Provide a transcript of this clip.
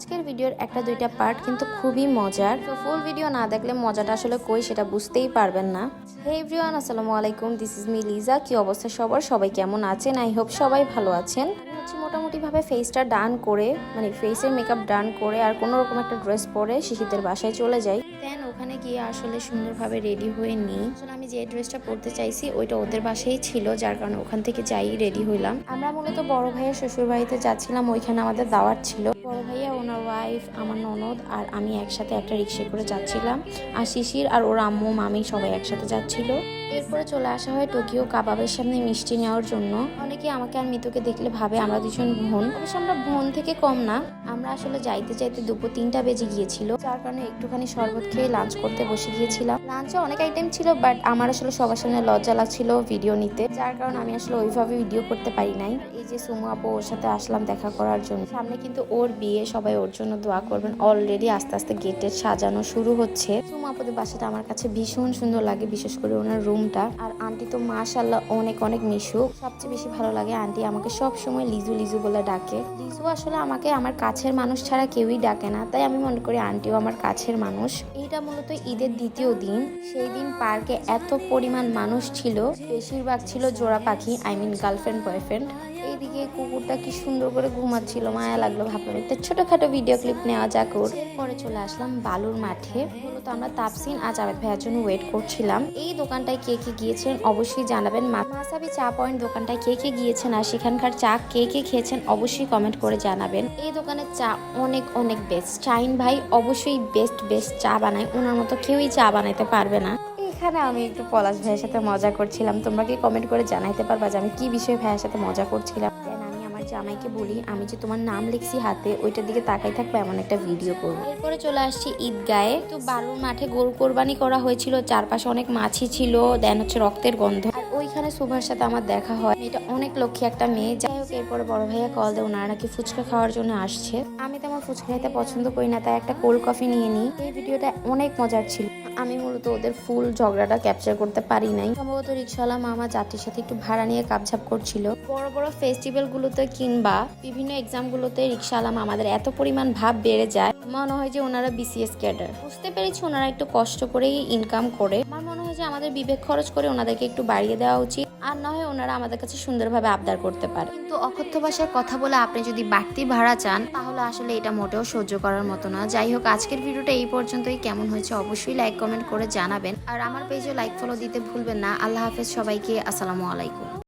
আজকের ভিডিওর একটা দুইটা পার্ট কিন্তু খুবই মজার, তো ফুল ভিডিও না দেখলে মজাটা আসলে কই সেটা বুঝতেই পারবেন না। হে এভরিওয়ান, আসসালামু আলাইকুম, দিস ইজ মি লিজা। কি অবস্থা সবার? সবাই কেমন আছেন? আই হোপ সবাই ভালো আছেন। আমি হচ্ছে মোটামুটিভাবে ফেসটা ডান করে, মানে ফেসের মেকআপ ডান করে আর কোনো রকম একটা ড্রেস পরে শিশিরদের বাসায় চলে যাই। দেন ওখানে গিয়ে আসলে সুন্দরভাবে রেডি হয়ে নিই। আসলে আমি যে ড্রেসটা পরতে চাইছি ওইটা ওদের বাসায় ছিল, যার কারণে ওখান থেকে যাই রেডি হইলাম। আমরা মূলত বড় ভাইয়ের শ্বশুর বাড়িতে যাচ্ছিলাম, ওইখানে আমাদের দাওয়াত ছিল। বড় ভাইয়া, ওনার ওয়াইফ, আমার ননদ আর আমি একসাথে একটা রিক্সা করে যাচ্ছিলাম, আর শিশির আর ওর আম্মু মামি সবাই একসাথে যাচ্ছিল। এরপরে চলে আসা হয় টোকিও কাবাবের সামনে মিষ্টি নেওয়ার জন্য। অনেকে আমাকে আর মিতুকে দেখলে ভাবে আমরা দুজন বোন, অবশ্য আমরা বোন থেকে কম না। আমরা আসলে যাইতে চাইতে দুপুর 3টা বেজে গিয়েছিল, যার কারণে একটুখানি শরবত খেয়ে লাঞ্চ করতে বসে গিয়েছিলাম। লাঞ্চে অনেক আইটেম ছিল, বাট আমার আসলে সবার সামনে লজ্জা লাগছিল ভিডিও নিতে, যার কারণে আমি আসলে ওইভাবে ভিডিও করতে পারি নাই। এই যে সুমু আপু, ওর সাথে আসলাম দেখা করার জন্য। সামনে কিন্তু ওর বিয়ে, সবাই ওর জন্য দোয়া করবেন। অলরেডি আস্তে আস্তে গেটের সাজানো শুরু হচ্ছে। সুমু আপুদের বাসাটা আমার কাছে ভীষণ সুন্দর লাগে, বিশেষ করে ওনার রুমটা। আর আন্টি তো মাশাআল্লাহ অনেক অনেক মিশুক। সবচেয়ে বেশি ভালো লাগে আন্টি আমাকে সব সময় লিজু লিজু বলে ডাকে। লিজু আসলে আমাকে আমার কাছের মানুষ ছাড়া কেউই ডাকে না, তাই আমি মনে করি আন্টিও আমার কাছের মানুষ। এইটা মূলত ঈদের দ্বিতীয় দিন। সেই দিন পার্কে এত পরিমাণ মানুষ ছিল, বেশিরভাগ ছিল জোড়া পাখি, আই মিন গার্লফ্রেন্ড বয়ফ্রেন্ড। এইদিকে কুকুরটা কি সুন্দর করে ঘুমাচ্ছিল, মায়া লাগলো, ভাবলাম একটা ছোটখাটো ভিডিও ক্লিপ নেওয়া যাক ওর। এরপরে চলে আসলাম বালুর মাঠে। মূলত আমরা তাপসিন আর জাভেদ ভাইয়ার জন্য ওয়েট করছিলাম। এই দোকানটায় কে কে গিয়েছেন অবশ্যই জানাবেন। মাসাবি চা পয়েন্ট দোকানটায় কে কে গিয়েছেন আর সেখানকার চা কে কে খেয়েছেন অবশ্যই কমেন্ট করে জানাবেন। এই দোকানের চা অনেক অনেক বেস্ট। শাহিন ভাই অবশ্যই বেস্ট চা বানায়, ওনার মতো কেউই চা বানাইতে পারবে না। এখানে আমি একটু পলাশ ভাইয়ের সাথে মজা করছিলাম। তোমরা কি কমেন্ট করে জানাইতে পারবা যে আমি কি বিষয়ে ভাইয়ের সাথে মজা করছিলাম? আমি আমার জামাইকে বলি, আমি যে তোমার নাম লিখছি হাতে, ওইটার দিকে তাকাই থাকবে, এমন একটা ভিডিও করবো। এরপরে চলে আসছি ঈদগায়ে। তো বালুর মাঠে গরু কোরবানি করা হয়েছিল, চারপাশে অনেক মাছি ছিল, দেন হচ্ছে রক্তের গন্ধ। আর ওইখানে সুভার সাথে আমার দেখা হয়। এটা অনেক লক্ষ্মী একটা মেয়ে। যাই হোক, এরপরে বড় ভাইয়া কল দেয়, ওনারা নাকি ফুচকা খাওয়ার জন্য আসছে। আমি তেমন ফুচকা খেতে পছন্দ করি না, তাই একটা কোল্ড কফি নিয়ে নিই। এই ভিডিওটা অনেক মজার ছিল। আমি মূলত ওদের ফুল ঝগড়াটা ক্যাপচার করতে পারি নাই। সম্ভবত রিক্সাওয়ালা মামা যাত্রীর সাথে একটু ভাড়া নিয়ে কাপঝাপ করছিল। বড় বড় ফেস্টিভ্যাল গুলোতে কিংবা বিভিন্ন এক্সাম গুলোতে রিক্সাওয়ালা মামাদের এত পরিমাণ ভাব বেড়ে যায়, মনে হয় যে ওনারা বিসিএস ক্যাডার। বুঝতে পেরেছি ওনারা একটু কষ্ট করেই ইনকাম করে। আমার মনে হয় যে আমাদের বিবেক খরচ করে ওনাদেরকে একটু বাড়িয়ে দেওয়া উচিত, আর না হয় ওনারা আমাদের কাছে সুন্দরভাবে আবদার করতে পারে। কিন্তু অকথ্য ভাষায় কথা বলে আপনি যদি বাড়তি ভাড়া চান, তাহলে আসলে এটা মোটেও সহ্য করার মতো না। যাই হোক, আজকের ভিডিওটা এই পর্যন্তই। কেমন হয়েছে অবশ্যই লাইক কমেন্ট করে জানাবেন, আর আমার পেজে লাইক ফলো দিতে ভুলবেন না। আল্লাহ হাফেজ সবাইকে, আসসালামু আলাইকুম।